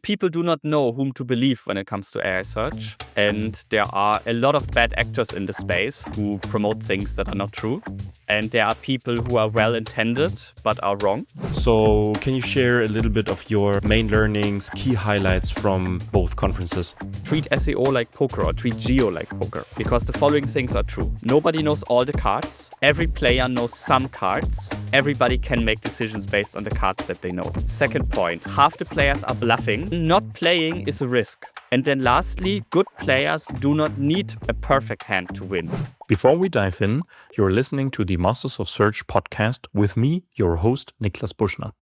People do not know whom to believe when it comes to AI search. And there are a lot of bad actors in the space who promote things that are not true. And there are people who are well-intended but are wrong. So can you share a little bit of your main learnings, key highlights from both conferences? Treat SEO like poker or treat GEO like poker, because the following things are true. Nobody knows all the cards. Every player knows some cards. Everybody can make decisions based on the cards that they know. Second point, half the players are bluffing. Not playing is a risk. And then lastly, good players do not need a perfect hand to win. Before we dive in, you're listening to the Masters of Search podcast with me, your host, Niklas Buschner.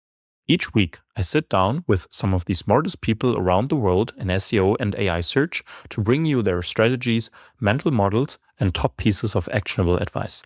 Each week, I sit down with some of the smartest people around the world in SEO and AI search to bring you their strategies, mental models, and top pieces of actionable advice.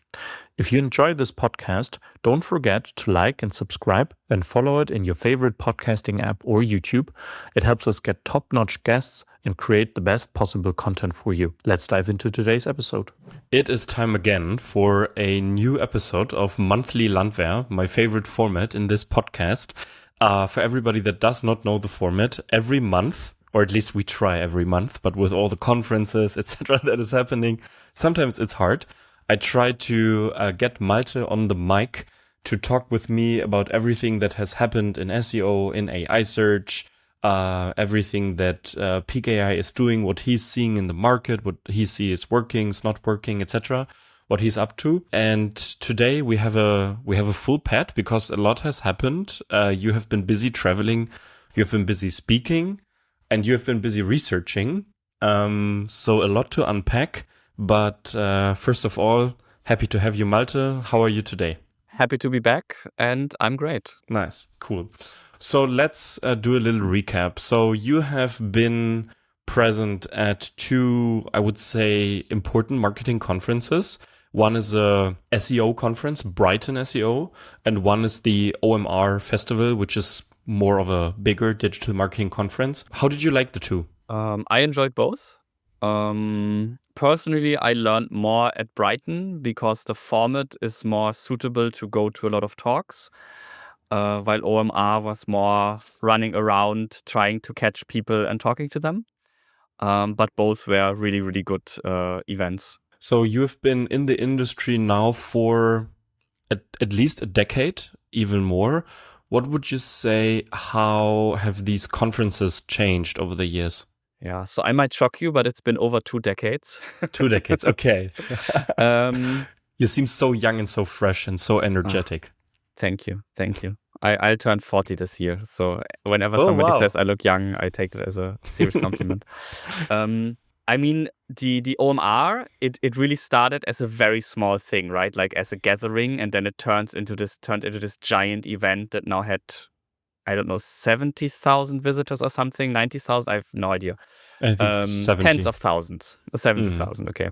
If you enjoy this podcast, don't forget to like and subscribe and follow it in your favorite podcasting app or YouTube. It helps us get top-notch guests and create the best possible content for you. Let's dive into today's episode. It is time again for a new episode of MonthlyLandwehr, my favorite format in this podcast. For everybody that does not know the format, every month, or at least we try every month, but with all the conferences, etc. that is happening, sometimes it's hard. I try to get Malte on the mic to talk with me about everything that has happened in SEO, in AI search, everything that Peec AI is doing, what he's seeing in the market, what he sees is working, is not working, etc., what he's up to. And today we have a full pad because a lot has happened. You have been busy traveling, you have been busy speaking, and you have been busy researching. So a lot to unpack. But first of all, happy to have you, Malte. How are you today? Happy to be back, and I'm great. Nice, cool. So let's do a little recap. So you have been present at two, I would say, important marketing conferences. One is a SEO conference, Brighton SEO, and one is the OMR festival, which is more of a bigger digital marketing conference. How did you like the two? I enjoyed both. Personally, I learned more at Brighton because the format is more suitable to go to a lot of talks, while OMR was more running around trying to catch people and talking to them. But both were really, really good events. So you've been in the industry now for at least a decade, even more. What would you say, how have these conferences changed over the years? Yeah, so I might shock you, but it's been over 2 decades. 2 decades, okay. You seem so young and so fresh and so energetic. Thank you. I'll turn 40 this year, so whenever somebody says I look young, I take it as a serious compliment. I mean, the OMR, it really started as a very small thing, right? Like as a gathering, and then it turned into this giant event that now had, I don't know, 70,000 visitors or something, 90,000, I have no idea. I think 70. Tens of thousands, 70,000, okay.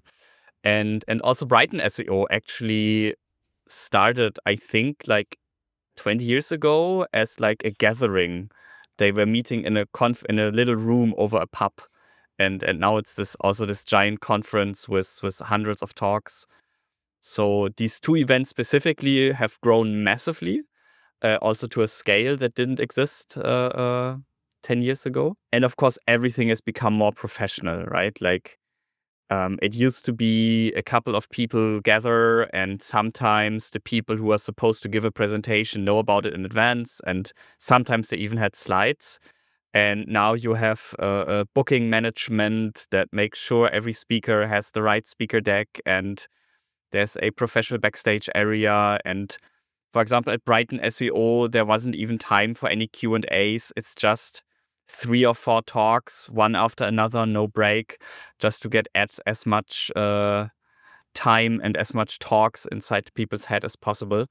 And also Brighton SEO actually started, I think, like 20 years ago as like a gathering. They were meeting in a little room over a pub. And now it's this giant conference with hundreds of talks. So these two events specifically have grown massively, also to a scale that didn't exist 10 years ago. And of course, everything has become more professional, right? Like it used to be a couple of people gather, and sometimes the people who are supposed to give a presentation know about it in advance, and sometimes they even had slides. And now you have a booking management that makes sure every speaker has the right speaker deck, and there's a professional backstage area. And for example, at Brighton SEO, there wasn't even time for any Q&As. It's just 3 or 4 talks, one after another, no break, just to get as much time and as much talks inside people's head as possible.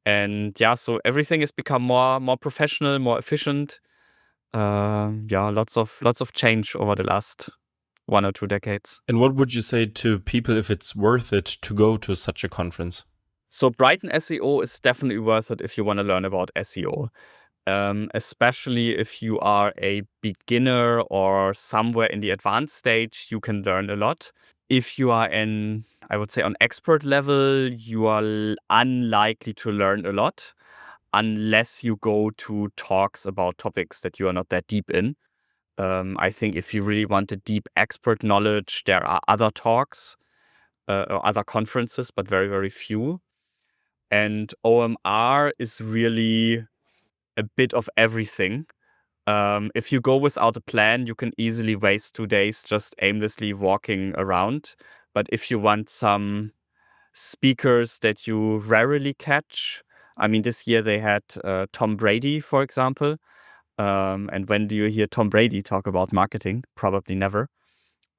And yeah, so everything has become more professional, more efficient. Lots of change over the last 1 or 2 decades. And what would you say to people if it's worth it to go to such a conference? So Brighton SEO is definitely worth it if you want to learn about SEO, especially if you are a beginner or somewhere in the advanced stage. You can learn a lot. If you are I would say on expert level, you are unlikely to learn a lot, unless you go to talks about topics that you are not that deep in. I think if you really want a deep expert knowledge, there are other talks or other conferences, but very, very few. And OMR is really a bit of everything. If you go without a plan, you can easily waste 2 days just aimlessly walking around. But if you want some speakers that you rarely catch, I mean, this year they had Tom Brady, for example. And when do you hear Tom Brady talk about marketing? Probably never.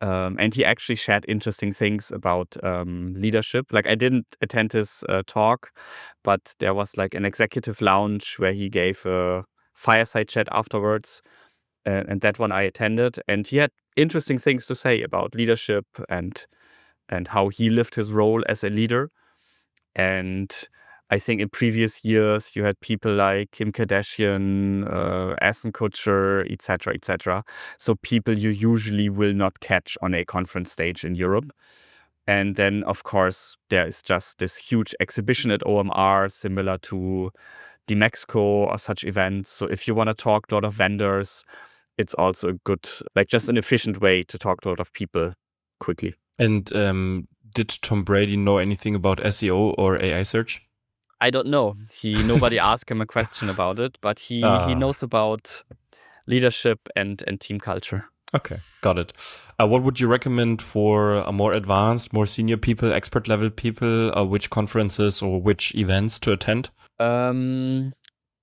And he actually shared interesting things about leadership. Like I didn't attend his talk, but there was like an executive lounge where he gave a fireside chat afterwards. And that one I attended. And he had interesting things to say about leadership and how he lived his role as a leader. And I think in previous years, you had people like Kim Kardashian, Ashton Kutcher, etc., etc. So people you usually will not catch on a conference stage in Europe. And then, of course, there is just this huge exhibition at OMR, similar to the Mexico or such events. So if you want to talk to a lot of vendors, it's also a good, like just an efficient way to talk to a lot of people quickly. And did Tom Brady know anything about SEO or AI search? I don't know. Nobody asked him a question about it, but he knows about leadership and team culture. Okay, got it. What would you recommend for a more advanced, more senior people, expert level people? Which conferences or which events to attend?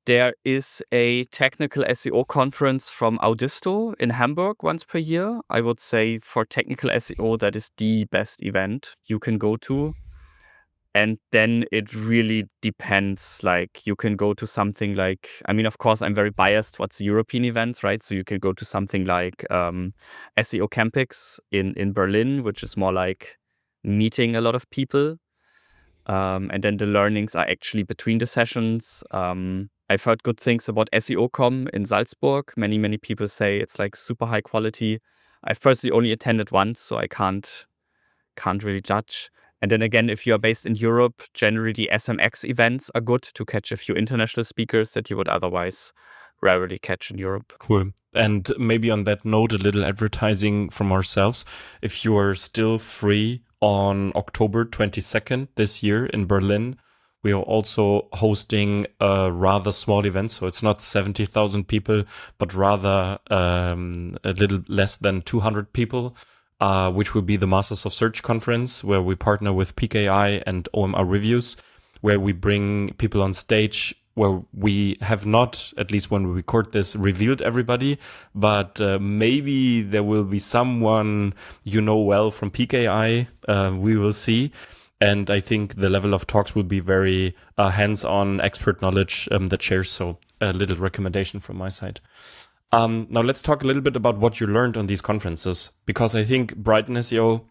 There is a technical SEO conference from Audisto in Hamburg once per year. I would say for technical SEO, that is the best event you can go to. And then it really depends. Like you can go to something like, I mean, of course, I'm very biased. What's European events, right? So you can go to something like SEO Campix in Berlin, which is more like meeting a lot of people. And then the learnings are actually between the sessions. I've heard good things about SEOcom in Salzburg. Many people say it's like super high quality. I've personally only attended once, so I can't really judge. And then again, if you are based in Europe, generally the SMX events are good to catch a few international speakers that you would otherwise rarely catch in Europe. Cool. And maybe on that note, a little advertising from ourselves. If you are still free on October 22nd this year in Berlin, we are also hosting a rather small event. So it's not 70,000 people, but rather a little less than 200 people. Which will be the Masters of Search conference, where we partner with Peec AI and OMR Reviews, where we bring people on stage where we have not, at least when we record this, revealed everybody, but maybe there will be someone you know well from Peec AI. We will see. And I think the level of talks will be very hands-on expert knowledge that shares. So a little recommendation from my side. Now let's talk a little bit about what you learned on these conferences, because I think Brighton SEO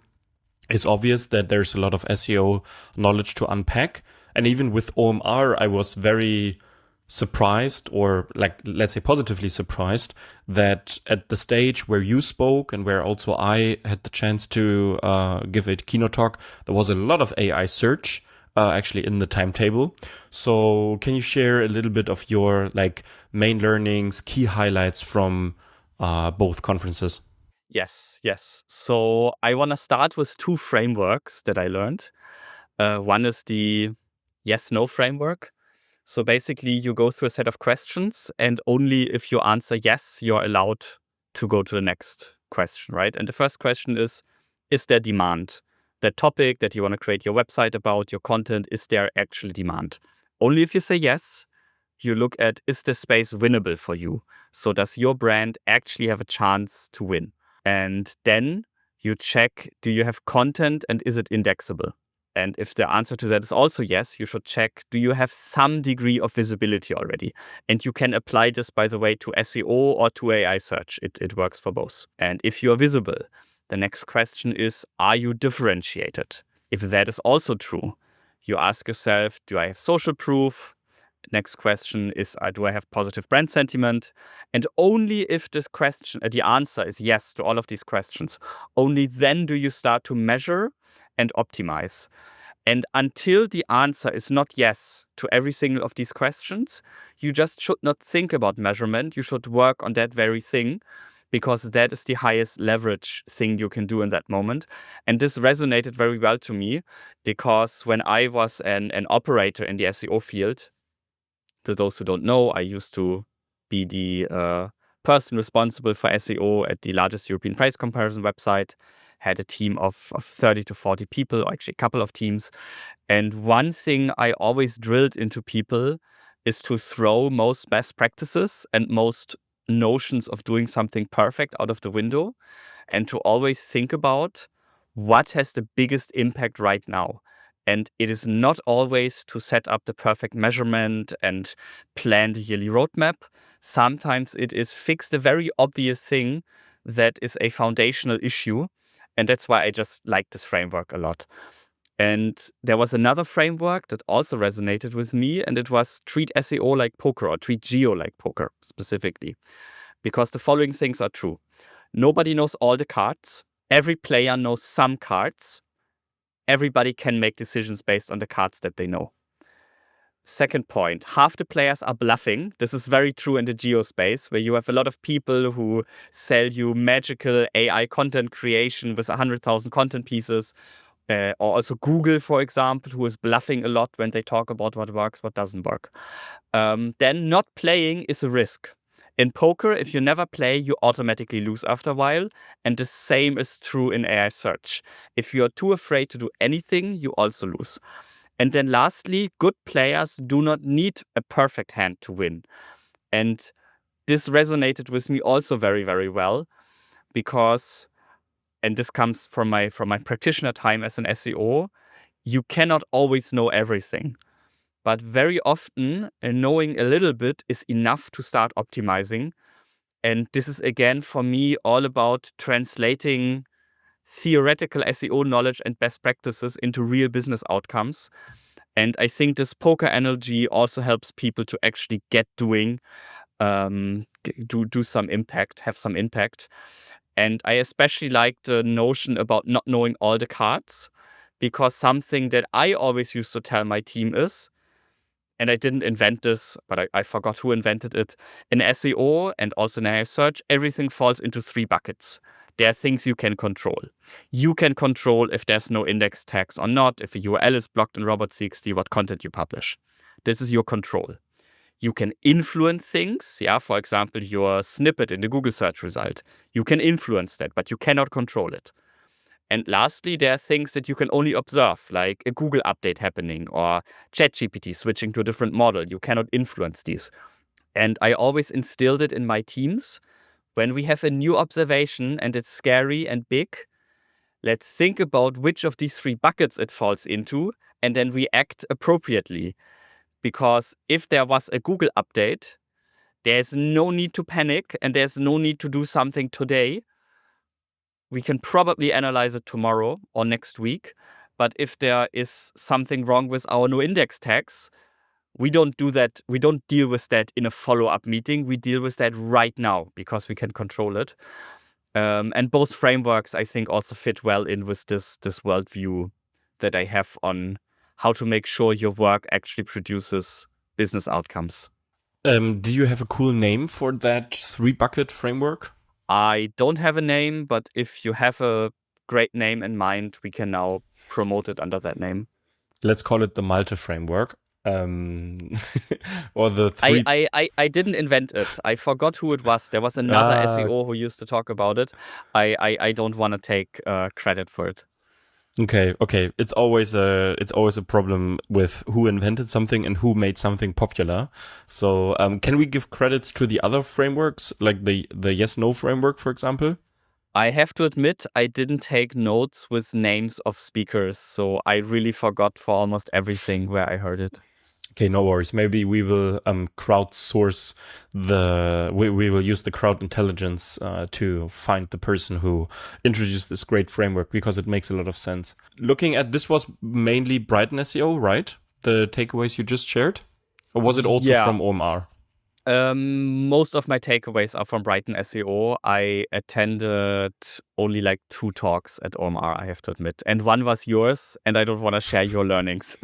is obvious that there's a lot of SEO knowledge to unpack. And even with OMR, I was very surprised, or like, let's say positively surprised, that at the stage where you spoke and where also I had the chance to give a keynote talk, there was a lot of AI search actually in the timetable. So can you share a little bit of your like main learnings, key highlights from both conferences? Yes. So I want to start with two frameworks that I learned. One is the yes-no framework. So basically, you go through a set of questions, and only if you answer yes, you're allowed to go to the next question, right? And the first question is there demand? That topic that you want to create your website about, your content, is there actually demand? Only if you say yes, you look at, is the space winnable for you? So does your brand actually have a chance to win? And then you check, do you have content and is it indexable? And if the answer to that is also yes, you should check, do you have some degree of visibility already? And you can apply this, by the way, to SEO or to AI search. It works for both. And if you are visible, the next question is, are you differentiated? If that is also true, you ask yourself, do I have social proof? Next question is, do I have positive brand sentiment? And only if this question, the answer is yes to all of these questions, only then do you start to measure and optimize. And until the answer is not yes to every single of these questions, you just should not think about measurement. You should work on that very thing, because that is the highest leverage thing you can do in that moment. And this resonated very well to me, because when I was an operator in the SEO field, to those who don't know, I used to be the person responsible for SEO at the largest European price comparison website, had a team of 30 to 40 people, or actually a couple of teams. And one thing I always drilled into people is to throw most best practices and most notions of doing something perfect out of the window, and to always think about what has the biggest impact right now. And it is not always to set up the perfect measurement and plan the yearly roadmap. Sometimes it is fix the very obvious thing that is a foundational issue. And that's why I just like this framework a lot. And there was another framework that also resonated with me, and it was treat SEO like poker, or treat geo like poker specifically. Because the following things are true. Nobody knows all the cards. Every player knows some cards. Everybody can make decisions based on the cards that they know. Second point, half the players are bluffing. This is very true in the geo space, where you have a lot of people who sell you magical AI content creation with 100,000 content pieces. Or also Google, for example, who is bluffing a lot when they talk about what works, what doesn't work. Then not playing is a risk. In poker, if you never play, you automatically lose after a while. And the same is true in AI search. If you are too afraid to do anything, you also lose. And then lastly, good players do not need a perfect hand to win. And this resonated with me also very, very well, because, and this comes from my practitioner time as an SEO, you cannot always know everything. But very often, knowing a little bit is enough to start optimizing. And this is, again, for me, all about translating theoretical SEO knowledge and best practices into real business outcomes. And I think this poker analogy also helps people to actually get doing, do some impact, have some impact. And I especially like the notion about not knowing all the cards, because something that I always used to tell my team is, and I didn't invent this, but I forgot who invented it. In SEO and also in AI search, everything falls into 3 buckets. There are things you can control. You can control if there's no index tags or not, if a URL is blocked in robots.txt, what content you publish. This is your control. You can influence things. Yeah, for example, your snippet in the Google search result. You can influence that, but you cannot control it. And lastly, there are things that you can only observe, like a Google update happening or ChatGPT switching to a different model. You cannot influence these. And I always instilled it in my teams. When we have a new observation and it's scary and big, let's think about which of these 3 buckets it falls into and then react appropriately. Because if there was a Google update, there's no need to panic and there's no need to do something today. We can probably analyze it tomorrow or next week. But if there is something wrong with our no index tags, we don't do that. We don't deal with that in a follow-up meeting. We deal with that right now because we can control it. And both frameworks, I think, also fit well in with this worldview that I have on how to make sure your work actually produces business outcomes. Do you have a cool name for that 3-bucket framework? I don't have a name, but if you have a great name in mind, we can now promote it under that name. Let's call it the Malte framework. Or the 3. I didn't invent it. I forgot who it was. There was another SEO who used to talk about it. I don't want to take credit for it. Okay. It's always a problem with who invented something and who made something popular. So can we give credits to the other frameworks, like the yes/no framework, for example? I have to admit, I didn't take notes with names of speakers, so I really forgot for almost everything where I heard it. Okay, no worries. Maybe we will crowdsource we will use the crowd intelligence to find the person who introduced this great framework, because it makes a lot of sense. Looking at this was mainly Brighton SEO, right? The takeaways you just shared? Or was it also from OMR? Most of my takeaways are from Brighton SEO. I attended only like 2 talks at OMR, I have to admit. And one was yours, and I don't want to share your learnings.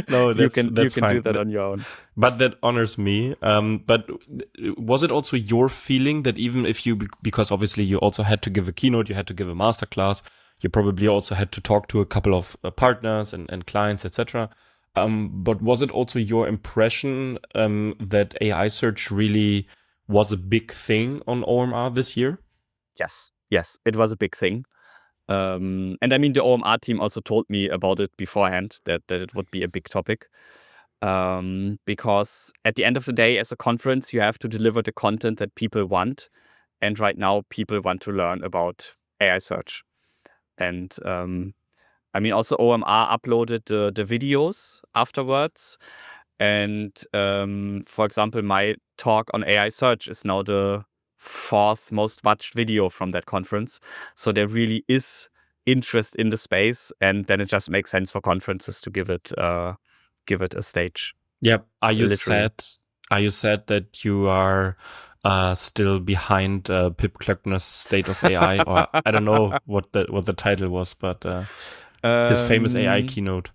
No, You that's can fine. do that on your own. But that honors me. But was it also your feeling that even if you, because obviously you also had to give a keynote, you had to give a masterclass, you probably also had to talk to a couple of partners and clients, etc. But was it also your impression that AI search really was a big thing on OMR this year? Yes, it was a big thing. And I mean, the OMR team also told me about it beforehand, that it would be a big topic. Because at the end of the day, as a conference, you have to deliver the content that people want. And right now, people want to learn about AI search. And I mean, also OMR uploaded the videos afterwards. And for example, my talk on AI search is now the 4th most watched video from that conference. So there really is interest in the space, and then it just makes sense for conferences to give it a stage. Yeah. Are you Literally. sad? Are you sad that you are still behind Pip Klöckner's State of AI, or I don't know what the title was, but his famous AI keynote.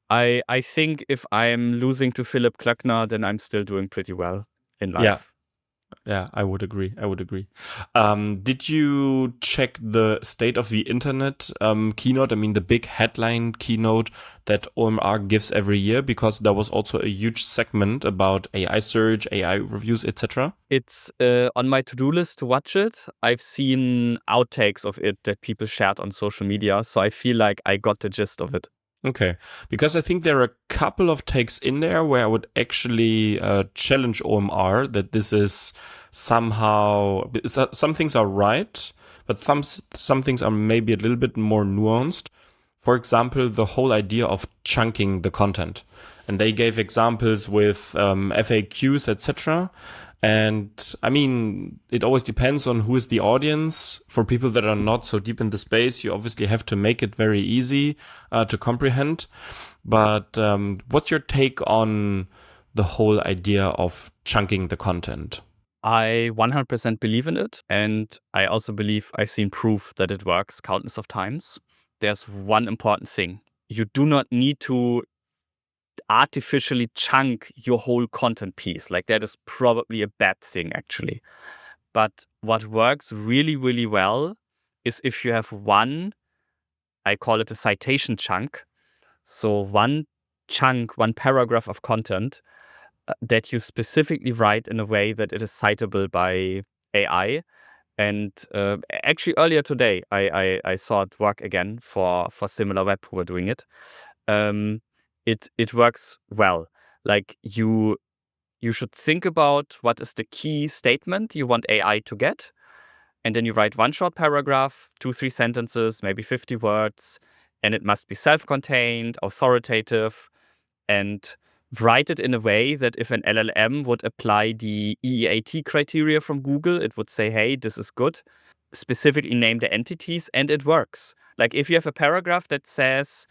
I think if I'm losing to Philipp Klöckner, then I'm still doing pretty well in Yeah. life. Yeah, I would agree. Did you check the State of the Internet keynote? I mean, the big headline keynote that OMR gives every year, because there was also a huge segment about AI search, AI reviews, etc. It's on my to-do list to watch it. I've seen outtakes of it that people shared on social media, so I feel like I got the gist of it. Okay, because I think there are a couple of takes in there where I would actually challenge OMR that this is somehow, some things are right, but some things are maybe a little bit more nuanced. For example, the whole idea of chunking the content. And they gave examples with FAQs, etc. And I mean, it always depends on who is the audience. For people that are not so deep in the space, you obviously have to make it very easy to comprehend. But what's your take on the whole idea of chunking the content? I 100% believe in it, and I also believe I've seen proof that it works countless of times. There's one important thing. You do not need to artificially chunk your whole content piece. Like, that is probably a bad thing, actually. But what works really, really well is if you have one, I call it a citation chunk. So one chunk, one paragraph of content that you specifically write in a way that it is citable by AI. And actually earlier today, I saw it work again for SimilarWeb who were doing it. It works well. Like, you should think about what is the key statement you want AI to get. And then you write one short paragraph, 2-3 sentences, maybe 50 words, and it must be self-contained, authoritative, and write it in a way that if an LLM would apply the EEAT criteria from Google, it would say, hey, this is good. Specifically name the entities, and it works. Like, if you have a paragraph that says,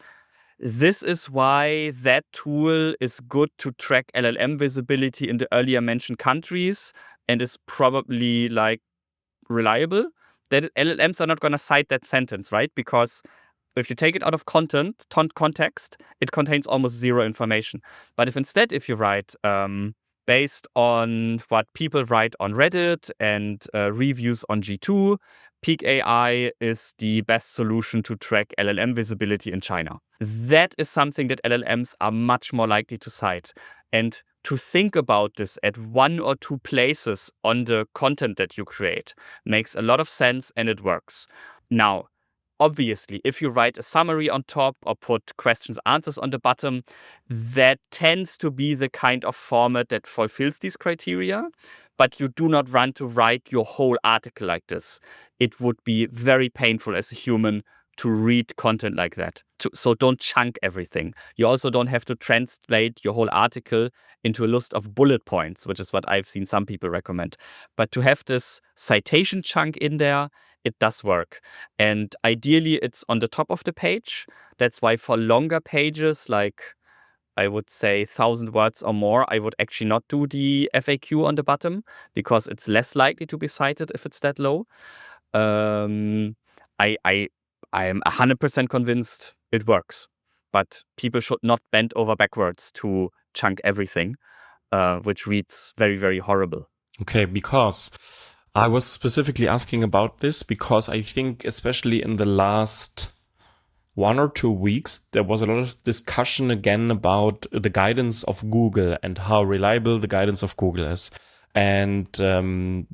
this is why that tool is good to track LLM visibility in the earlier mentioned countries and is probably like reliable, that LLMs are not going to cite that sentence, right? Because if you take it out of context, it contains almost zero information. But if you write based on what people write on Reddit and reviews on G2, Peec AI is the best solution to track LLM visibility in China. That is something that LLMs are much more likely to cite. And to think about this at 1 or 2 places on the content that you create makes a lot of sense, and it works. Now, obviously, if you write a summary on top or put questions, answers on the bottom, that tends to be the kind of format that fulfills these criteria. But you do not want to write your whole article like this. It would be very painful as a human to read content like that. So don't chunk everything. You also don't have to translate your whole article into a list of bullet points, which is what I've seen some people recommend. But to have this citation chunk in there, it does work. And ideally, it's on the top of the page. That's why for longer pages, like I would say 1,000 words or more, I would actually not do the FAQ on the bottom because it's less likely to be cited if it's that low. I am 100% convinced it works, but people should not bend over backwards to chunk everything, which reads very, very horrible. Okay, because I was specifically asking about this because I think especially in the last 1 or 2 weeks, there was a lot of discussion again about the guidance of Google and how reliable the guidance of Google is. And to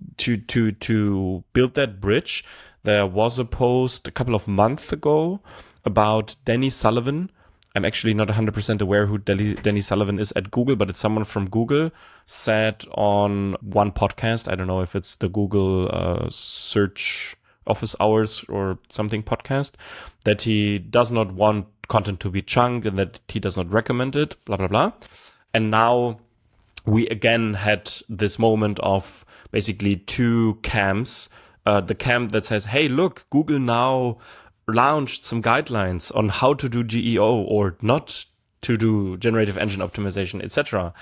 build that bridge, there was a post a couple of months ago about Danny Sullivan. I'm actually not 100% aware who Danny Sullivan is at Google, but it's someone from Google, said on one podcast, I don't know if it's the Google search office hours or something podcast, that he does not want content to be chunked and that he does not recommend it, blah, blah, blah. And now we again had this moment of basically two camps. The camp that says, hey, look, Google now launched some guidelines on how to do GEO or not to do generative engine optimization, etc.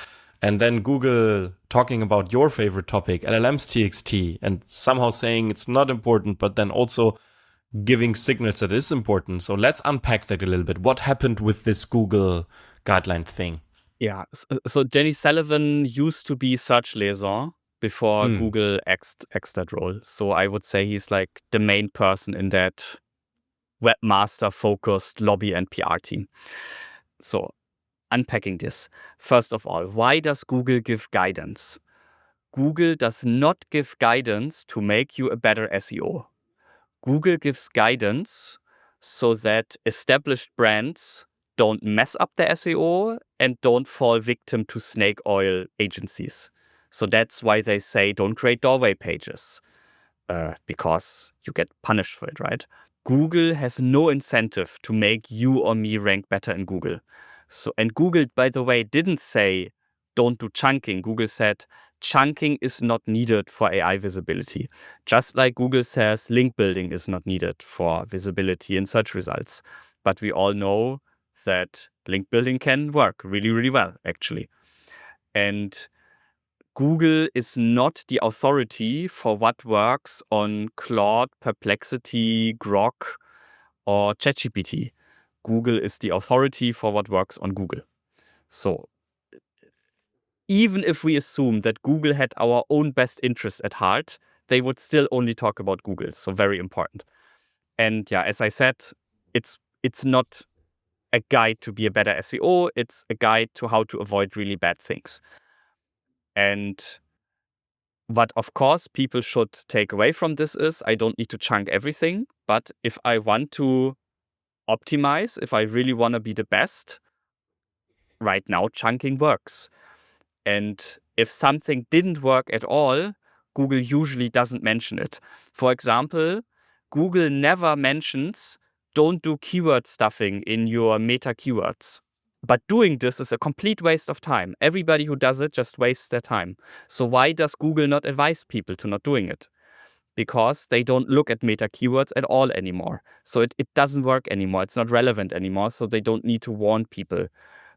And then Google talking about your favorite topic, llms.txt, and somehow saying it's not important, but then also giving signals that it is important. So let's unpack that a little bit. What happened with this Google guideline thing? Yeah, so Danny Sullivan used to be search liaison before Google axed that role. So I would say he's like the main person in that webmaster-focused lobby and PR team. So unpacking this. First of all, why does Google give guidance? Google does not give guidance to make you a better SEO. Google gives guidance so that established brands don't mess up their SEO and don't fall victim to snake oil agencies. So that's why they say don't create doorway pages, because you get punished for it, right? Google has no incentive to make you or me rank better in Google. And Google, by the way, didn't say don't do chunking. Google said chunking is not needed for AI visibility. Just like Google says link building is not needed for visibility in search results. But we all know that link building can work really, really well, actually. And Google is not the authority for what works on Claude, Perplexity, Grok, or ChatGPT. Google is the authority for what works on Google. So even if we assume that Google had our own best interests at heart, they would still only talk about Google. So very important. And yeah, as I said, it's not a guide to be a better SEO. It's a guide to how to avoid really bad things. And what, of course, people should take away from this is I don't need to chunk everything. But if I want to optimize, if I really want to be the best, right now chunking works. And if something didn't work at all, Google usually doesn't mention it. For example, Google never mentions don't do keyword stuffing in your meta keywords. But doing this is a complete waste of time. Everybody who does it just wastes their time. So why does Google not advise people to not doing it? Because they don't look at meta keywords at all anymore. So it doesn't work anymore. It's not relevant anymore. So they don't need to warn people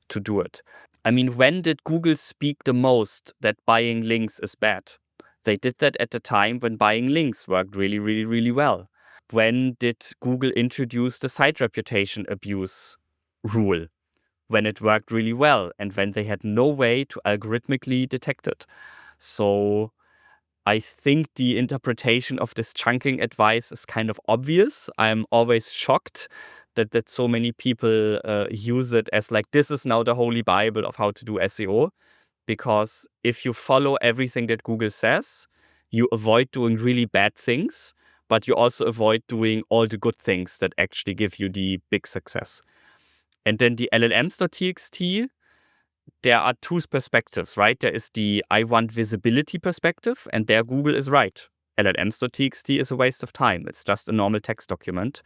to do it. I mean, when did Google speak the most that buying links is bad? They did that at the time when buying links worked really, really, really well. When did Google introduce the site reputation abuse rule? When it worked really well and when they had no way to algorithmically detect it. So I think the interpretation of this chunking advice is kind of obvious. I'm always shocked that so many people use it as like, this is now the holy Bible of how to do SEO. Because if you follow everything that Google says, you avoid doing really bad things, but you also avoid doing all the good things that actually give you the big success. And then the llms.txt, there are two perspectives, right? There is the I want visibility perspective, and there Google is right. llms.txt is a waste of time. It's just a normal text document.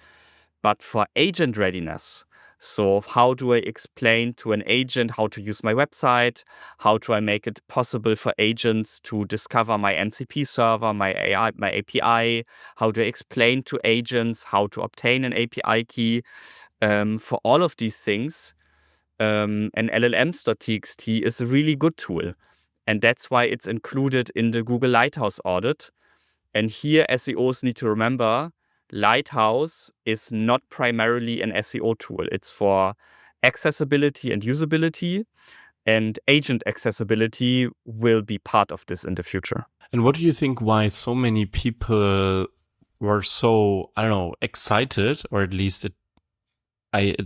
But for agent readiness, so how do I explain to an agent how to use my website? How do I make it possible for agents to discover my MCP server, my AI, my API? How do I explain to agents how to obtain an API key? For all of these things, and llms.txt is a really good tool. And that's why it's included in the Google Lighthouse audit. And here SEOs need to remember, Lighthouse is not primarily an SEO tool. It's for accessibility and usability, and agent accessibility will be part of this in the future. And what do you think why so many people were so, I don't know, excited, or at least it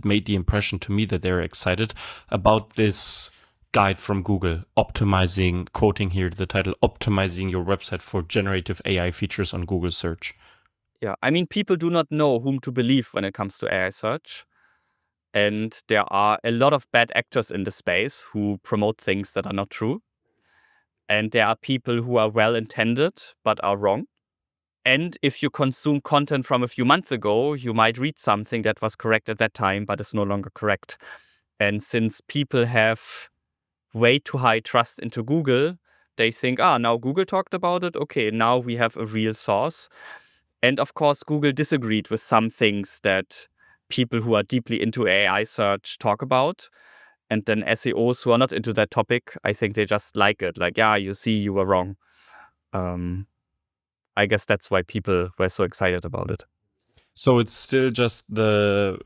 made the impression to me that they're excited about this guide from Google, optimizing, quoting here the title, optimizing your website for generative AI features on Google search. Yeah, I mean, people do not know whom to believe when it comes to AI search. And there are a lot of bad actors in the space who promote things that are not true. And there are people who are well-intended but are wrong. And if you consume content from a few months ago, you might read something that was correct at that time but is no longer correct. And since people have way too high trust into Google, they think, now Google talked about it. Okay, now we have a real source. And of course, Google disagreed with some things that people who are deeply into AI search talk about. And then SEOs who are not into that topic, I think they just like it. Like, yeah, you see, you were wrong. I guess that's why people were so excited about it. So it's still just the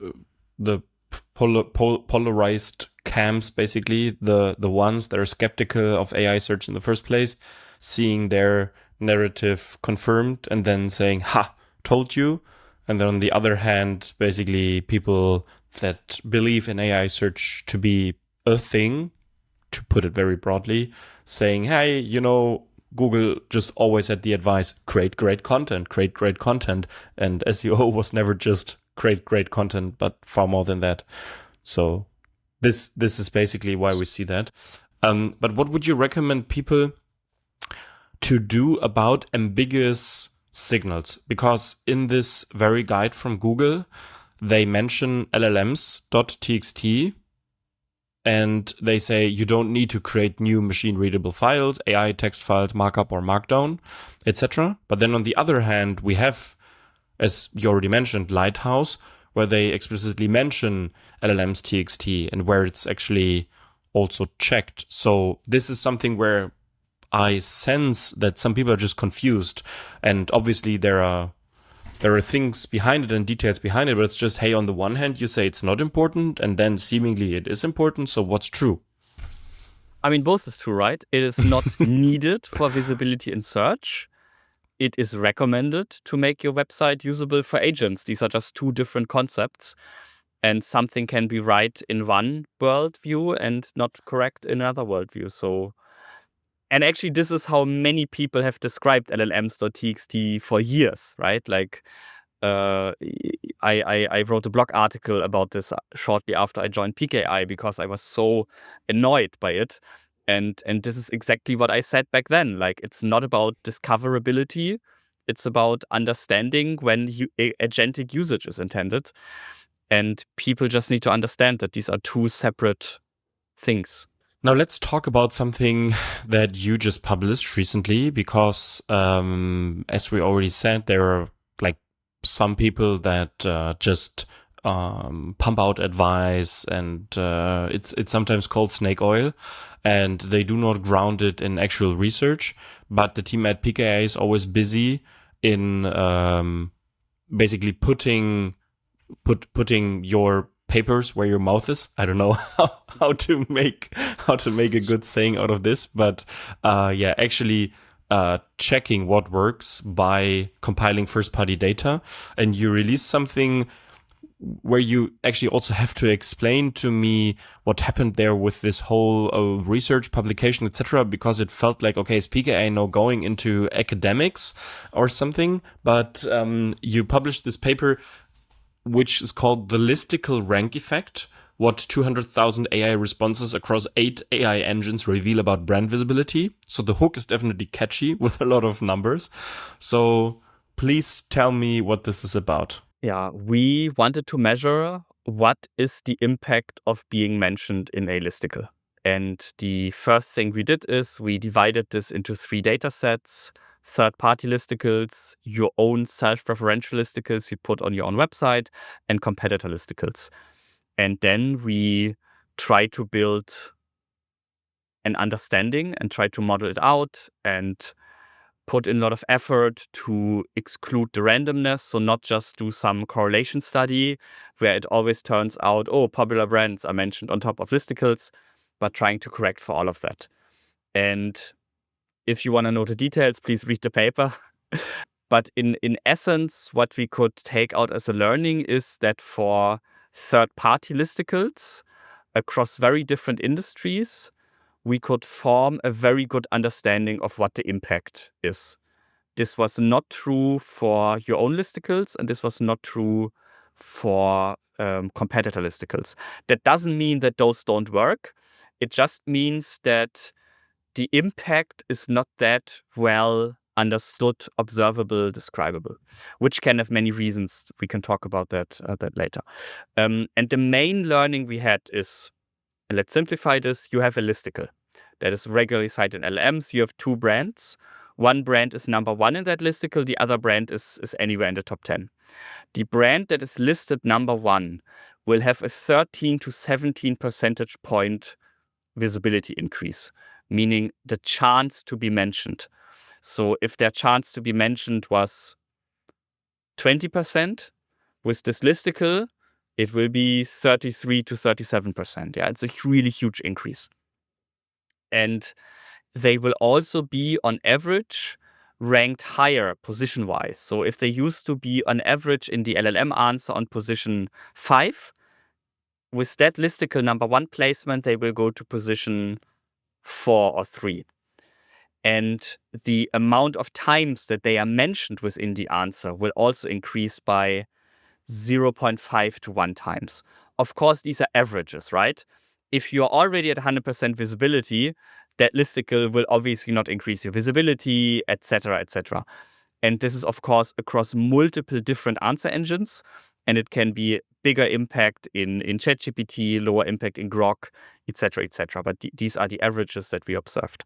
polarized camps, basically, the ones that are skeptical of AI search in the first place, seeing their narrative confirmed and then saying, ha, told you. And then on the other hand, basically people that believe in AI search to be a thing, to put it very broadly, saying, hey, Google just always had the advice, create great content. And SEO was never just create great content, but far more than that. So this is basically why we see that. But what would you recommend people to do about ambiguous signals? Because in this very guide from Google, they mention llms.txt, and they say you don't need to create new machine-readable files, AI text files, markup or markdown, etc. But then on the other hand, we have, as you already mentioned, Lighthouse, where they explicitly mention llms.txt and where it's actually also checked. So this is something where I sense that some people are just confused. And obviously there are things behind it and details behind it, but it's just, hey, on the one hand, you say it's not important, and then seemingly it is important. So what's true? I mean, both is true, right? It is not needed for visibility in search. It is recommended to make your website usable for agents. These are just two different concepts. And something can be right in one worldview and not correct in another worldview. So, and actually, this is how many people have described llms.txt for years, right? Like, I wrote a blog article about this shortly after I joined Peec AI because I was so annoyed by it. And this is exactly what I said back then. Like, it's not about discoverability. It's about understanding when agentic usage is intended. And people just need to understand that these are two separate things. Now let's talk about something that you just published recently, because as we already said, there are like some people that just pump out advice, and it's sometimes called snake oil, and they do not ground it in actual research. But the team at Peec AI is always busy in basically putting your papers where your mouth is. I don't know how to make a good saying out of this, but actually checking what works by compiling first-party data. And you release something where you actually also have to explain to me what happened there with this whole research publication, etc., because it felt like, okay, is Peec AI now going into academics or something? But you published this paper which is called the Listicle Rank Effect, what 200,000 AI responses across 8 AI engines reveal about brand visibility. So the hook is definitely catchy with a lot of numbers. So please tell me what this is about. Yeah, we wanted to measure what is the impact of being mentioned in a listicle. And the first thing we did is we divided this into 3 data sets: third-party listicles, your own self-referential listicles you put on your own website, and competitor listicles. And then we try to build an understanding and try to model it out and put in a lot of effort to exclude the randomness. So not just do some correlation study where it always turns out, oh, popular brands are mentioned on top of listicles, but trying to correct for all of that. And if you want to know the details, please read the paper. But in essence, what we could take out as a learning is that for third-party listicles across very different industries, we could form a very good understanding of what the impact is. This was not true for your own listicles, and this was not true for competitor listicles. That doesn't mean that those don't work. It just means that the impact is not that well understood, observable, describable, which can have many reasons. We can talk about that later. And the main learning we had is, and let's simplify this, you have a listicle that is regularly cited in LLMs. You have two brands. One brand is number one in that listicle. The other brand is anywhere in the top 10. The brand that is listed number one will have a 13 to 17 percentage point visibility increase, meaning the chance to be mentioned. So if their chance to be mentioned was 20%, with this listicle, it will be 33 to 37%. Yeah, it's a really huge increase. And they will also be, on average, ranked higher position-wise. So if they used to be, on average, in the LLM answer on position 5, with that listicle number one placement, they will go to position 4 or 3. And the amount of times that they are mentioned within the answer will also increase by 0.5 to 1 times. Of course, these are averages, right? If you're already at 100% visibility, that listicle will obviously not increase your visibility, etc., etc. And this is, of course, across multiple different answer engines. And it can be bigger impact in ChatGPT, lower impact in Grok, etc., etc. But these are the averages that we observed.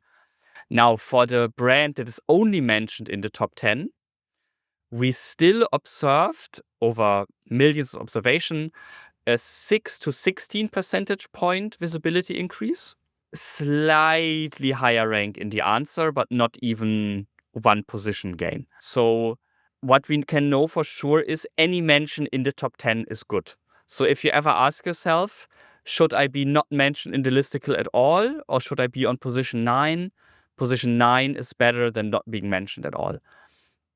Now, for the brand that is only mentioned in the top 10, we still observed, over millions of observation, a 6 to 16 percentage point visibility increase. Slightly higher rank in the answer, but not even 1 position gain. So what we can know for sure is any mention in the top 10 is good. So if you ever ask yourself, should I be not mentioned in the listicle at all, or should I be on position 9? Position 9 is better than not being mentioned at all.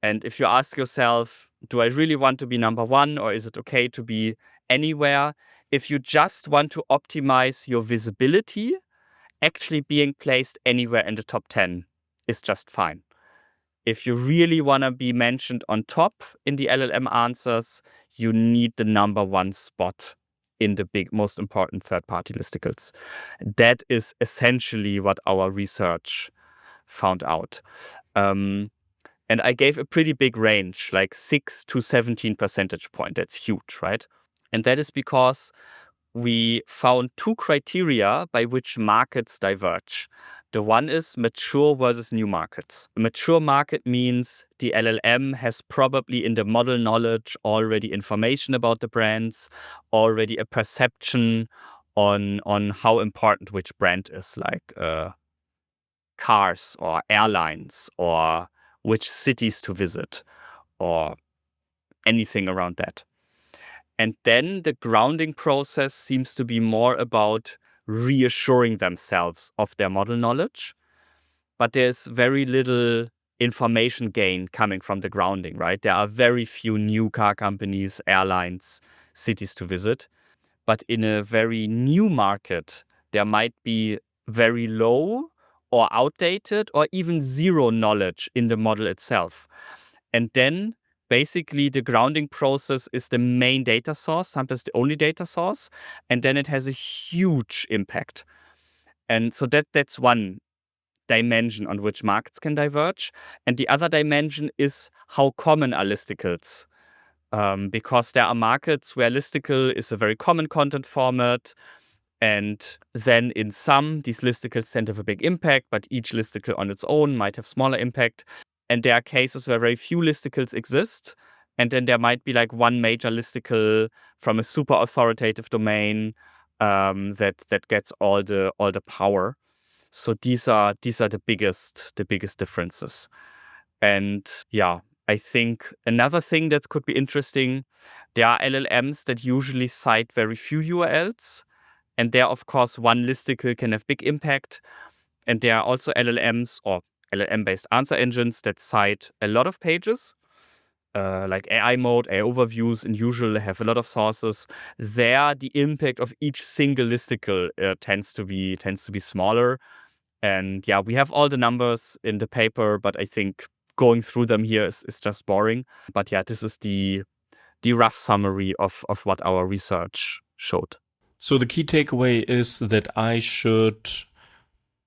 And if you ask yourself, do I really want to be number one, or is it okay to be anywhere? If you just want to optimize your visibility, actually being placed anywhere in the top 10 is just fine. If you really want to be mentioned on top in the LLM answers, you need the number one spot in the big, most important third-party listicles. That is essentially what our research found out. And I gave a pretty big range, like 6 to 17 percentage point. That's huge, right? And that is because we found two criteria by which markets diverge. The one is mature versus new markets. A mature market means the LLM has probably in the model knowledge already information about the brands, already a perception on how important which brand is, like cars or airlines or which cities to visit or anything around that. And then the grounding process seems to be more about reassuring themselves of their model knowledge. But there's very little information gain coming from the grounding, right? There are very few new car companies, airlines, cities to visit. But in a very new market, there might be very low or outdated or even zero knowledge in the model itself. And then basically the grounding process is the main data source, sometimes the only data source, and then it has a huge impact. And so that's one dimension on which markets can diverge. And the other dimension is how common are listicles. Because there are markets where listicle is a very common content format, and then in some, these listicles tend to have a big impact, but each listicle on its own might have smaller impact. And there are cases where very few listicles exist, and then there might be like one major listicle from a super authoritative domain, that gets all the power. So these are the biggest differences. And yeah, I think another thing that could be interesting, there are LLMs that usually cite very few URLs. And there, of course, one listicle can have big impact. And there are also LLMs or LLM-based answer engines that cite a lot of pages, like AI mode, AI overviews, and usually have a lot of sources. There, the impact of each single listicle tends to be smaller. And yeah, we have all the numbers in the paper, but I think going through them here is just boring. But yeah, this is the rough summary of what our research showed. So the key takeaway is that I should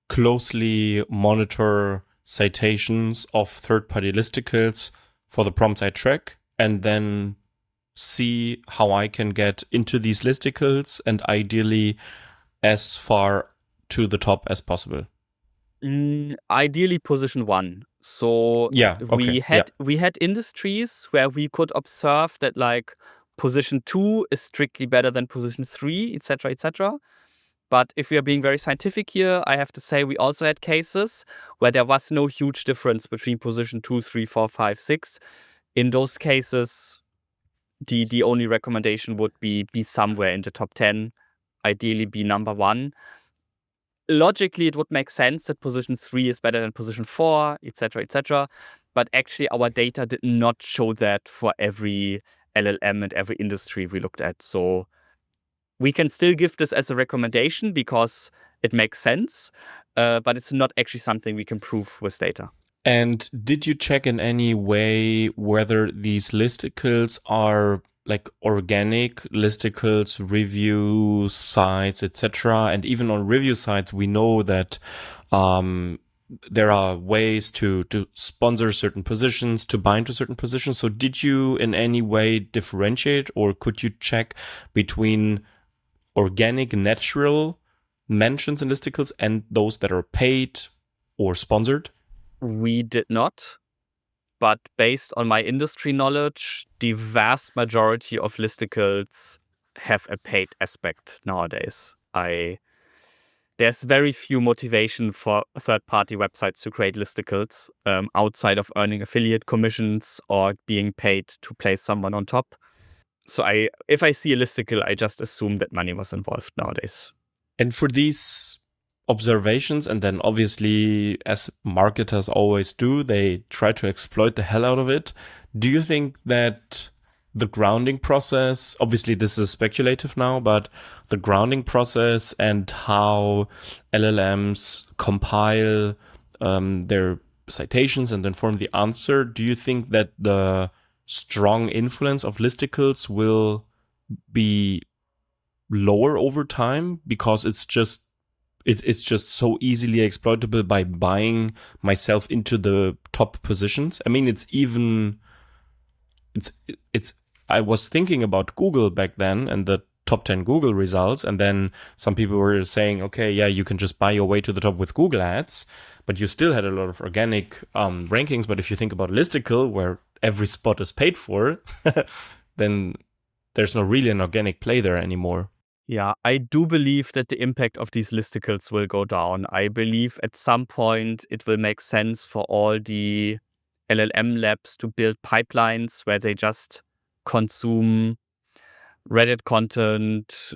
closely monitor citations of third-party listicles for the prompts I track, and then see how I can get into these listicles and ideally as far to the top as possible. Ideally position 1. So Yeah, okay. we had industries where we could observe that like position 2 is strictly better than position 3, etc., etc. But if we are being very scientific here, I have to say we also had cases where there was no huge difference between position 2, 3, 4, 5, 6. In those cases, the only recommendation would be somewhere in the top 10, ideally be number 1. Logically, it would make sense that position 3 is better than position 4, etc., etc. But actually, our data did not show that for every LLM and every industry we looked at. So we can still give this as a recommendation because it makes sense, but it's not actually something we can prove with data. And did you check in any way whether these listicles are like organic listicles, review sites, etc.? And even on review sites, we know that there are ways to sponsor certain positions, to bind to certain positions. So did you in any way differentiate, or could you check between organic, natural mentions in listicles and those that are paid or sponsored? We did not. But based on my industry knowledge, the vast majority of listicles have a paid aspect nowadays. There's very few motivation for third-party websites to create listicles outside of earning affiliate commissions or being paid to place someone on top. So if I see a listicle, I just assume that money was involved nowadays. And for these observations, and then obviously, as marketers always do, they try to exploit the hell out of it. Do you think that the grounding process, obviously this is speculative now, but the grounding process and how LLMs compile their citations and then form the answer, do you think that the strong influence of listicles will be lower over time because it's just so easily exploitable by buying myself into the top positions? I mean, I was thinking about Google back then and the top 10 Google results. And then some people were saying, okay, yeah, you can just buy your way to the top with Google ads, but you still had a lot of organic rankings. But if you think about Listicle, where every spot is paid for, then there's not really an organic play there anymore. Yeah, I do believe that the impact of these listicles will go down. I believe at some point it will make sense for all the LLM labs to build pipelines where they just consume Reddit content,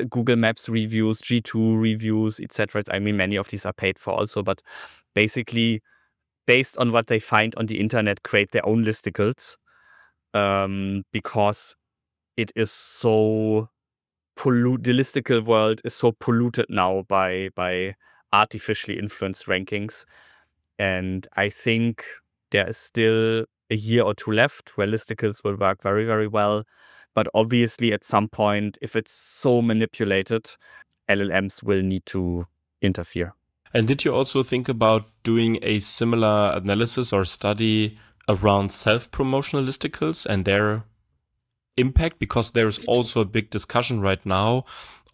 Google Maps reviews, G2 reviews, etc. I mean, many of these are paid for also, but basically, based on what they find on the internet, create their own listicles because it is so the listicle world is so polluted now by artificially influenced rankings. And I think there is still a year or two left where listicles will work very, very well. But obviously, at some point, if it's so manipulated, LLMs will need to interfere. And did you also think about doing a similar analysis or study around self-promotional listicles and their impact? Because there's also a big discussion right now.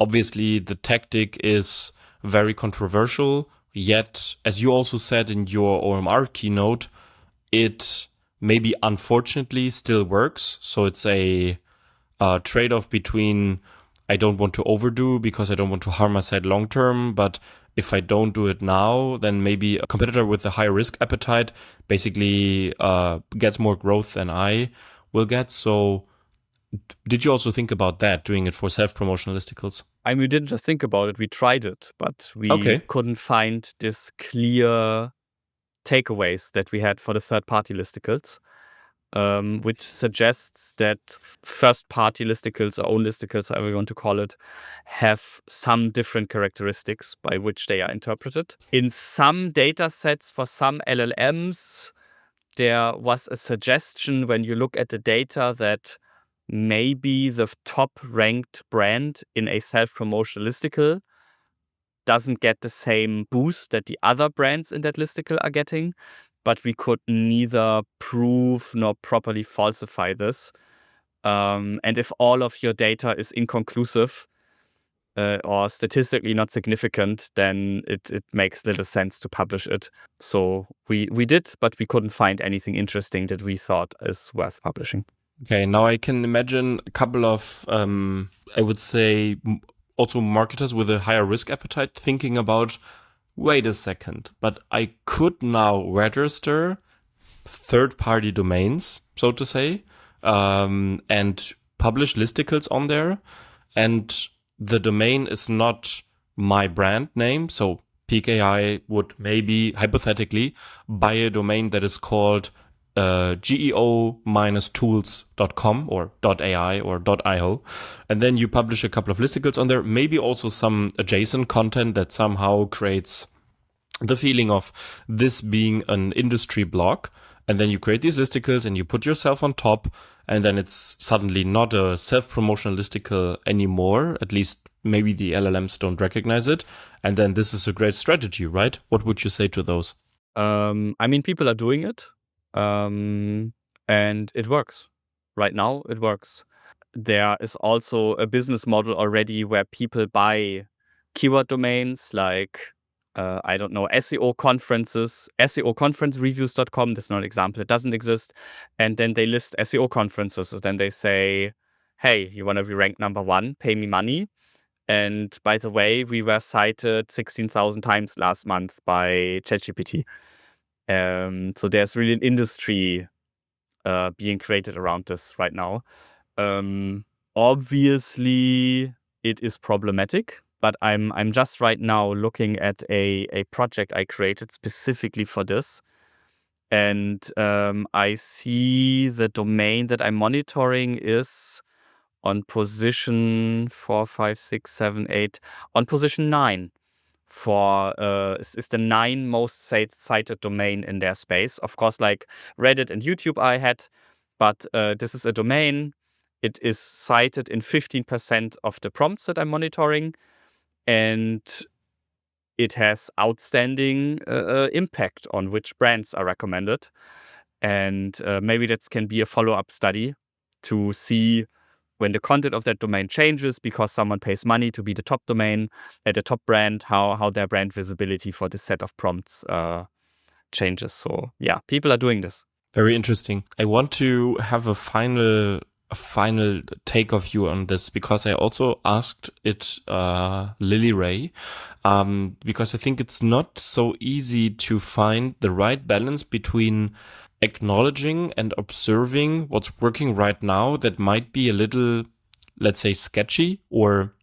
Obviously, the tactic is very controversial, yet, as you also said in your OMR keynote, it maybe unfortunately still works. So it's a trade-off between I don't want to overdo because I don't want to harm my site long term, but if I don't do it now, then maybe a competitor with a higher risk appetite basically gets more growth than I will get. So did you also think about that, doing it for self-promotional listicles? I mean, we didn't just think about it, we tried it, but we couldn't find this clear takeaways that we had for the third-party listicles, which suggests that first-party listicles or own listicles, however you want to call it, have some different characteristics by which they are interpreted. In some data sets for some LLMs, there was a suggestion when you look at the data that maybe the top-ranked brand in a self-promotional listicle doesn't get the same boost that the other brands in that listicle are getting, but we could neither prove nor properly falsify this. And if all of your data is inconclusive or statistically not significant, then it makes little sense to publish it. So we did, but we couldn't find anything interesting that we thought is worth publishing. Okay, now I can imagine a couple of, I would say, also marketers with a higher risk appetite thinking about, wait a second, but I could now register third-party domains, so to say, and publish listicles on there. And the domain is not my brand name. So Peec AI would maybe hypothetically buy a domain that is called geo-tools.com or .ai or .io, and then you publish a couple of listicles on there, maybe also some adjacent content that somehow creates the feeling of this being an industry blog, and then you create these listicles and you put yourself on top, and then it's suddenly not a self-promotional listicle anymore, at least maybe the LLMs don't recognize it, and then this is a great strategy, right? What would you say to those? I mean, people are doing it. And it works. Right now, it works. There is also a business model already where people buy keyword domains like, I don't know, SEO conferences, SEOconferencereviews.com. That's not an example. It doesn't exist. And then they list SEO conferences. And then they say, hey, you want to be ranked number 1? Pay me money. And by the way, we were cited 16,000 times last month by ChatGPT. So there's really an industry being created around this right now. Obviously, it is problematic, but I'm just right now looking at a project I created specifically for this. And I see the domain that I'm monitoring is on position 4, 5, 6, 7, 8, on position 9. For is the 9 most cited domain in their space. Of course, like Reddit and YouTube I had, but this is a domain. It is cited in 15% of the prompts that I'm monitoring, and it has outstanding impact on which brands are recommended. And maybe that can be a follow-up study to see when the content of that domain changes because someone pays money to be the top domain at the top brand, how their brand visibility for this set of prompts changes. So yeah, people are doing this. Very interesting. I want to have a final take of you on this because I also asked it Lily Ray because I think it's not so easy to find the right balance between acknowledging and observing what's working right now that might be a little, let's say, sketchy or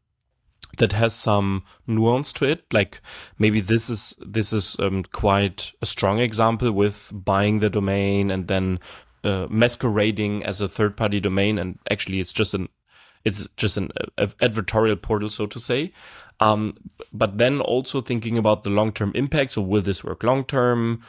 that has some nuance to it. Like maybe this is quite a strong example with buying the domain and then masquerading as a third-party domain, and actually it's just an advertorial portal, so to say. But then also thinking about the long-term impact. So will this work long-term?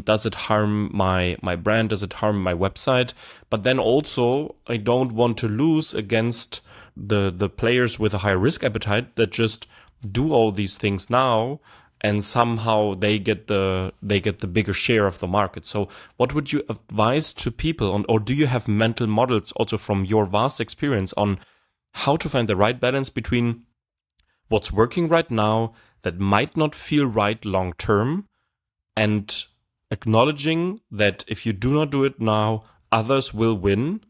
Does it harm my brand? Does it harm my website? But then also, I don't want to lose against the players with a high risk appetite that just do all these things now, and somehow they get the bigger share of the market. So what would you advise to people on, or do you have mental models also from your vast experience on how to find the right balance between what's working right now that might not feel right long term, and acknowledging that if you do not do it now, others will win,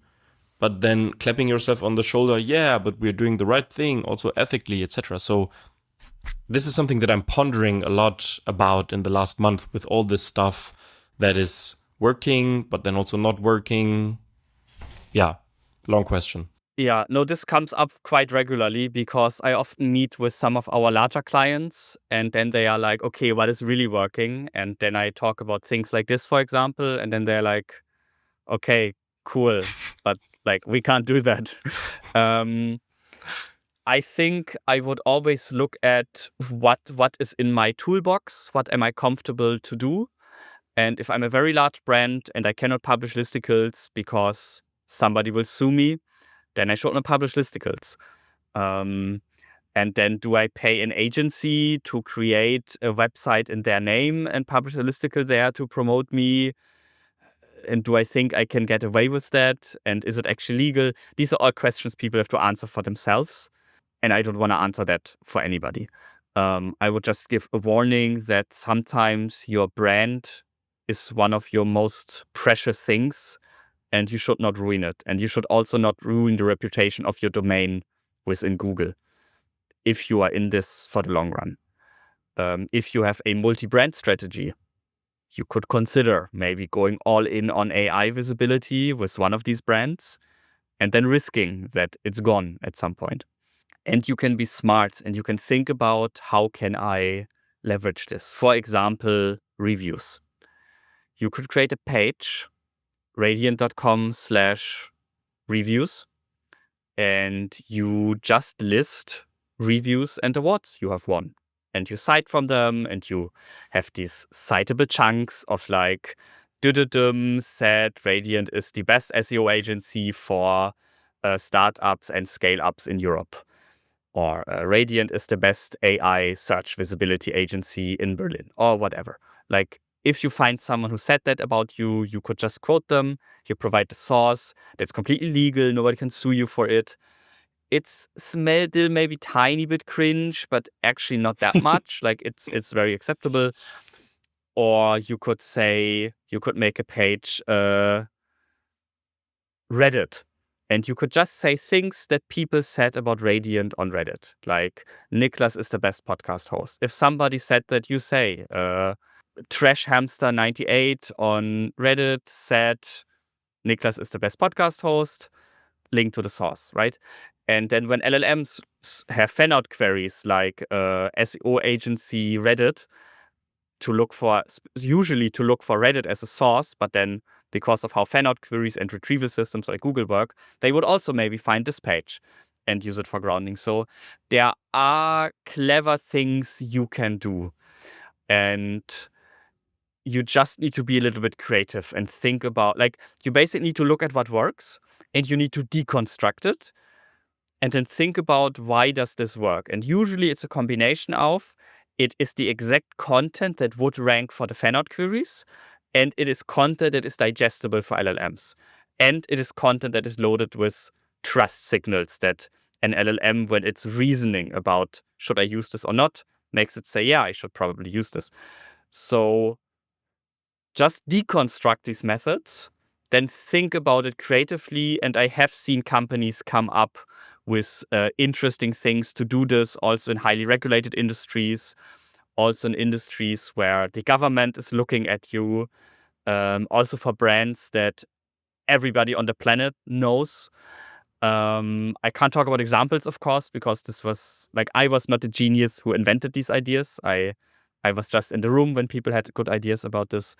but then clapping yourself on the shoulder, yeah, but we're doing the right thing, also ethically, etc. So this is something that I'm pondering a lot about in the last month with all this stuff that is working, but then also not working. Yeah, long question. Yeah, no, this comes up quite regularly because I often meet with some of our larger clients and then they are like, okay, what is really working? And then I talk about things like this, for example, and then they're like, okay, cool, but like we can't do that. I think I would always look at what is in my toolbox, what am I comfortable to do? And if I'm a very large brand and I cannot publish listicles because somebody will sue me, then I should not publish listicles. And then do I pay an agency to create a website in their name and publish a listicle there to promote me? And do I think I can get away with that? And is it actually legal? These are all questions people have to answer for themselves. And I don't want to answer that for anybody. I would just give a warning that sometimes your brand is one of your most precious things and you should not ruin it. And you should also not ruin the reputation of your domain within Google if you are in this for the long run. If you have a multi-brand strategy, you could consider maybe going all in on AI visibility with one of these brands and then risking that it's gone at some point. And you can be smart and you can think about how can I leverage this. For example, reviews. You could create a page, radiant.com/reviews, and you just list reviews and awards you have won. And you cite from them and you have these citable chunks of like, said Radiant is the best SEO agency for startups and scale-ups in Europe. Or Radiant is the best AI search visibility agency in Berlin, or whatever. Like, if you find someone who said that about you, you could just quote them, you provide the source, that's completely legal, nobody can sue you for it. It's still maybe tiny bit cringe, but actually not that much. Like, it's very acceptable. Or you could say, you could make a page, Reddit. And you could just say things that people said about Radiant on Reddit. Like, Niklas is the best podcast host. If somebody said that, you say, Trash Hamster 98 on Reddit said Niklas is the best podcast host, link to the source, right? And then when LLMs have fan-out queries like SEO agency Reddit usually to look for Reddit as a source, but then because of how fan-out queries and retrieval systems like Google work, they would also maybe find this page and use it for grounding. So there are clever things you can do. And you just need to be a little bit creative and think about, like, you basically need to look at what works and you need to deconstruct it and then think about why does this work. And usually it's a combination of it is the exact content that would rank for the fan-out queries, and it is content that is digestible for LLMs. And it is content that is loaded with trust signals that an LLM, when it's reasoning about should I use this or not, makes it say, yeah, I should probably use this. So just deconstruct these methods, then think about it creatively. And I have seen companies come up with interesting things to do this, also in highly regulated industries, also in industries where the government is looking at you, also for brands that everybody on the planet knows. I can't talk about examples, of course, because this was like, I was not the genius who invented these ideas. I was just in the room when people had good ideas about this.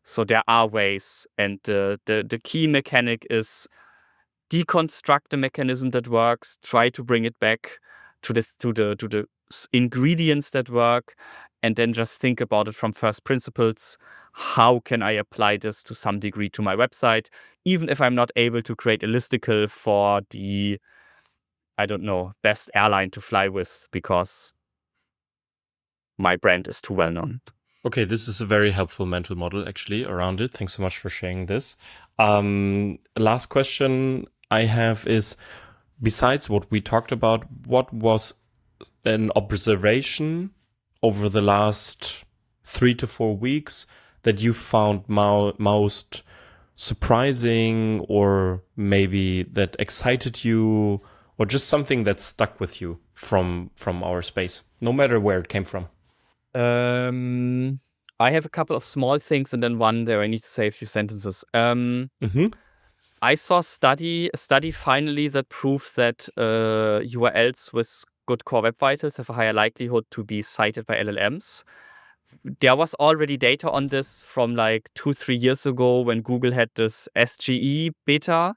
So there are ways, and the key mechanic is deconstruct the mechanism that works, try to bring it back to the ingredients that work, and then just think about it from first principles. How can I apply this to some degree to my website, even if I'm not able to create a listicle for the, I don't know, best airline to fly with because my brand is too well known. Okay, this is a very helpful mental model actually around it. Thanks so much for sharing this. Last question I have is, besides what we talked about, what was an observation over the last 3 to 4 weeks that you found most surprising, or maybe that excited you, or just something that stuck with you from our space, no matter where it came from? I have a couple of small things and then one there I need to say a few sentences. I saw a study finally that proved that URLs with good core web vitals have a higher likelihood to be cited by LLMs. There was already data on this from like 2-3 years ago when Google had this SGE beta.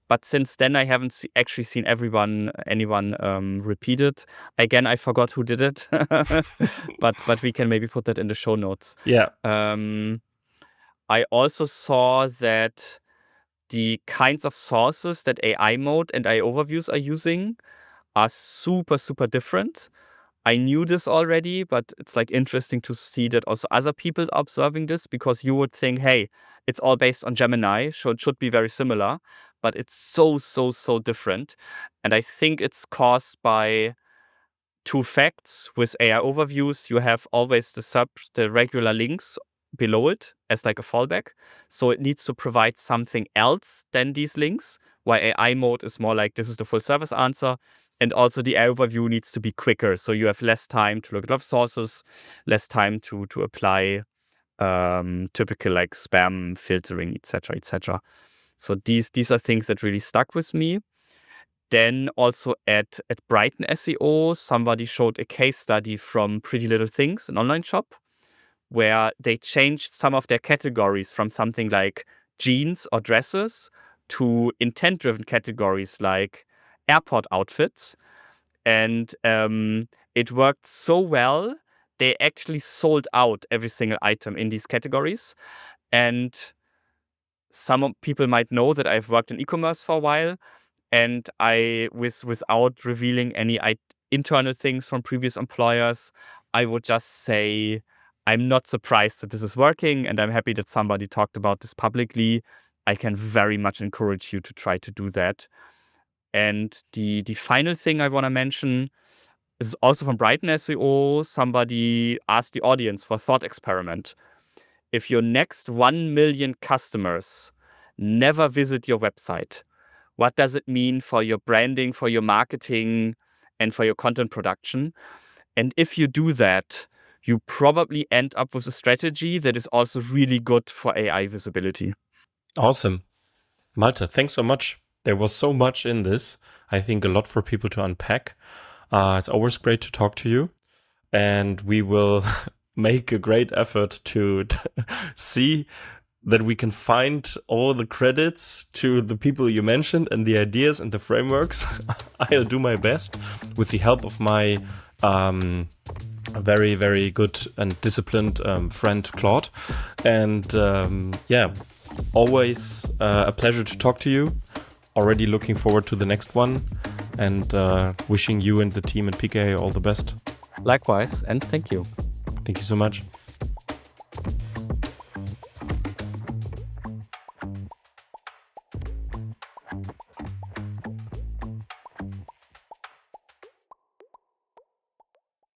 But since then, I haven't actually seen anyone repeat it. Again, I forgot who did it, but we can maybe put that in the show notes. Yeah. I also saw that the kinds of sources that AI mode and AI overviews are using are super, super different. I knew this already, but it's like interesting to see that also other people are observing this, because you would think, hey, it's all based on Gemini, so it should be very similar, but it's so, so, so different. And I think it's caused by two facts. With AI overviews, you have always the regular links below it as like a fallback. So it needs to provide something else than these links, while AI mode is more like, this is the full service answer. And also the AI overview needs to be quicker. So you have less time to look at other sources, less time to apply typical like spam filtering, etc., etc. So these are things that really stuck with me. Then also at Brighton SEO, somebody showed a case study from Pretty Little Things, an online shop, where they changed some of their categories from something like jeans or dresses to intent-driven categories like airport outfits. And it worked so well, they actually sold out every single item in these categories. And some people might know that I've worked in e-commerce for a while. And without revealing any internal things from previous employers, I would just say I'm not surprised that this is working, and I'm happy that somebody talked about this publicly. I can very much encourage you to try to do that. And the final thing I want to mention is also from Brighton SEO. Somebody asked the audience for a thought experiment. If your next 1 million customers never visit your website, what does it mean for your branding, for your marketing, and for your content production? And if you do that, you probably end up with a strategy that is also really good for AI visibility. Awesome. Malte, thanks so much. There was so much in this. I think a lot for people to unpack. It's always great to talk to you. And we will make a great effort to see that we can find all the credits to the people you mentioned and the ideas and the frameworks. I'll do my best with the help of my very, very good and disciplined friend, Claude. And always a pleasure to talk to you. Already looking forward to the next one, and wishing you and the team at Peec AI all the best. Likewise, and thank you. Thank you so much.